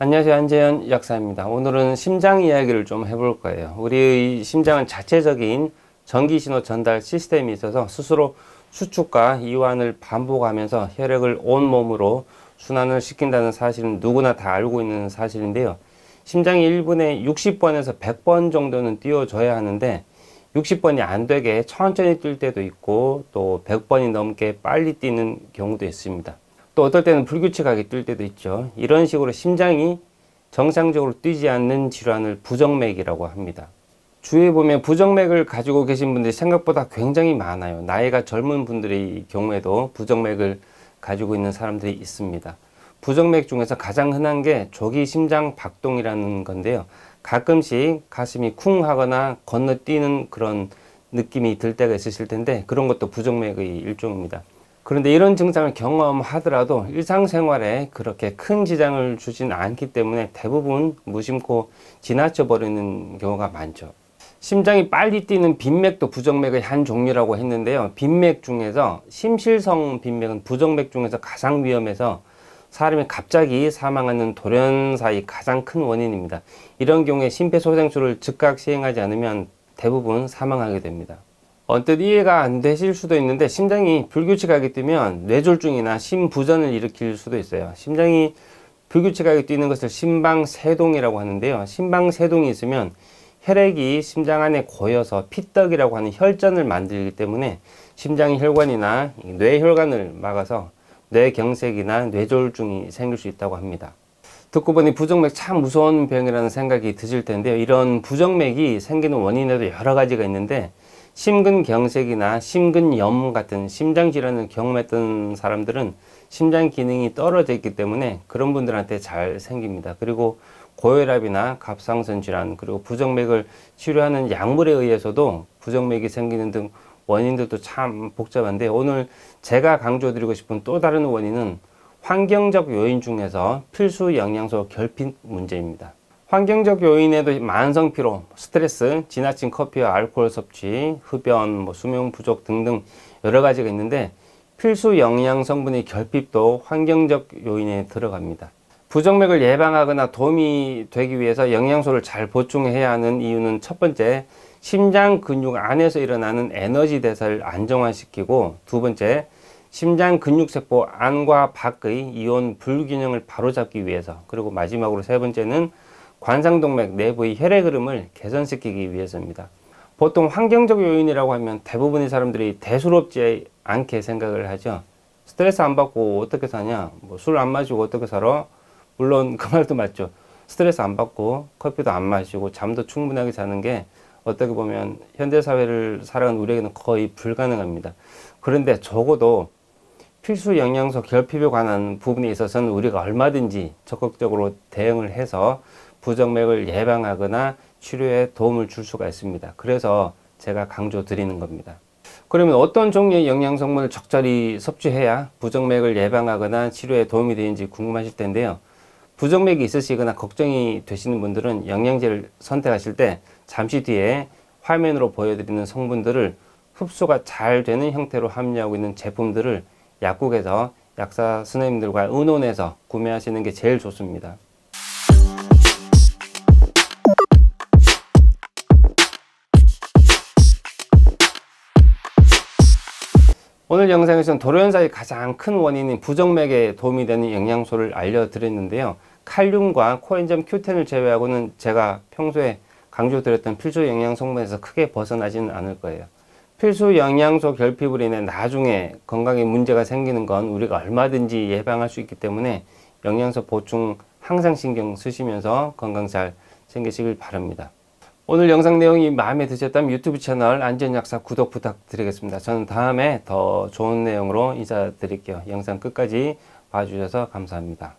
안녕하세요. 안재현 약사입니다. 오늘은 심장 이야기를 좀 해볼 거예요. 우리 심장은 자체적인 전기신호 전달 시스템이 있어서 스스로 수축과 이완을 반복하면서 혈액을 온몸으로 순환을 시킨다는 사실은 누구나 다 알고 있는 사실인데요. 심장이 1분에 60번에서 100번 정도는 뛰어줘야 하는데 60번이 안 되게 천천히 뛸 때도 있고 또 100번이 넘게 빨리 뛰는 경우도 있습니다. 또 어떨 때는 불규칙하게 뛸 때도 있죠. 이런 식으로 심장이 정상적으로 뛰지 않는 질환을 부정맥이라고 합니다. 주위에 보면 부정맥을 가지고 계신 분들이 생각보다 굉장히 많아요. 나이가 젊은 분들의 경우에도 부정맥을 가지고 있는 사람들이 있습니다. 부정맥 중에서 가장 흔한 게 조기 심장 박동이라는 건데요. 가끔씩 가슴이 쿵 하거나 건너뛰는 그런 느낌이 들 때가 있으실 텐데 그런 것도 부정맥의 일종입니다. 그런데 이런 증상을 경험하더라도 일상생활에 그렇게 큰 지장을 주진 않기 때문에 대부분 무심코 지나쳐 버리는 경우가 많죠. 심장이 빨리 뛰는 빈맥도 부정맥의 한 종류라고 했는데요. 빈맥 중에서 심실성 빈맥은 부정맥 중에서 가장 위험해서 사람이 갑자기 사망하는 돌연사의 가장 큰 원인입니다. 이런 경우에 심폐소생술을 즉각 시행하지 않으면 대부분 사망하게 됩니다. 언뜻 이해가 안 되실 수도 있는데 심장이 불규칙하게 뛰면 뇌졸중이나 심부전을 일으킬 수도 있어요. 심장이 불규칙하게 뛰는 것을 심방세동이라고 하는데요. 심방세동이 있으면 혈액이 심장 안에 고여서 피떡이라고 하는 혈전을 만들기 때문에 심장의 혈관이나 뇌혈관을 막아서 뇌경색이나 뇌졸중이 생길 수 있다고 합니다. 듣고 보니 부정맥 참 무서운 병이라는 생각이 드실 텐데요. 이런 부정맥이 생기는 원인에도 여러 가지가 있는데 심근경색이나 심근염 같은 심장질환을 경험했던 사람들은 심장 기능이 떨어져 있기 때문에 그런 분들한테 잘 생깁니다. 그리고 고혈압이나 갑상선 질환, 그리고 부정맥을 치료하는 약물에 의해서도 부정맥이 생기는 등 원인들도 참 복잡한데 오늘 제가 강조드리고 싶은 또 다른 원인은 환경적 요인 중에서 필수 영양소 결핍 문제입니다. 환경적 요인에도 만성피로, 스트레스, 지나친 커피와 알코올 섭취, 흡연, 수면 부족 등등 여러 가지가 있는데 필수 영양 성분의 결핍도 환경적 요인에 들어갑니다. 부정맥을 예방하거나 도움이 되기 위해서 영양소를 잘 보충해야 하는 이유는 첫 번째, 심장 근육 안에서 일어나는 에너지 대사를 안정화시키고 두 번째, 심장 근육세포 안과 밖의 이온 불균형을 바로잡기 위해서 그리고 마지막으로 세 번째는 관상동맥 내부의 혈액 흐름을 개선시키기 위해서입니다. 보통 환경적 요인이라고 하면 대부분의 사람들이 대수롭지 않게 생각을 하죠. 스트레스 안 받고 어떻게 사냐? 술 안 마시고 어떻게 살아? 물론 그 말도 맞죠. 스트레스 안 받고 커피도 안 마시고 잠도 충분하게 자는 게 어떻게 보면 현대사회를 살아가는 우리에게는 거의 불가능합니다. 그런데 적어도 필수 영양소 결핍에 관한 부분에 있어서는 우리가 얼마든지 적극적으로 대응을 해서 부정맥을 예방하거나 치료에 도움을 줄 수가 있습니다. 그래서 제가 강조 드리는 겁니다. 그러면 어떤 종류의 영양성분을 적절히 섭취해야 부정맥을 예방하거나 치료에 도움이 되는지 궁금하실 텐데요. 부정맥이 있으시거나 걱정이 되시는 분들은 영양제를 선택하실 때 잠시 뒤에 화면으로 보여드리는 성분들을 흡수가 잘 되는 형태로 함유하고 있는 제품들을 약국에서 약사 선생님들과 의논해서 구매하시는 게 제일 좋습니다. 오늘 영상에서는 돌연사의 가장 큰 원인인 부정맥에 도움이 되는 영양소를 알려드렸는데요. 칼륨과 코엔자임 Q10을 제외하고는 제가 평소에 강조드렸던 필수 영양 성분에서 크게 벗어나지는 않을 거예요. 필수 영양소 결핍으로 인해 나중에 건강에 문제가 생기는 건 우리가 얼마든지 예방할 수 있기 때문에 영양소 보충 항상 신경 쓰시면서 건강 잘 챙기시길 바랍니다. 오늘 영상 내용이 마음에 드셨다면 유튜브 채널 안재현약사 구독 부탁드리겠습니다. 저는 다음에 더 좋은 내용으로 인사드릴게요. 영상 끝까지 봐주셔서 감사합니다.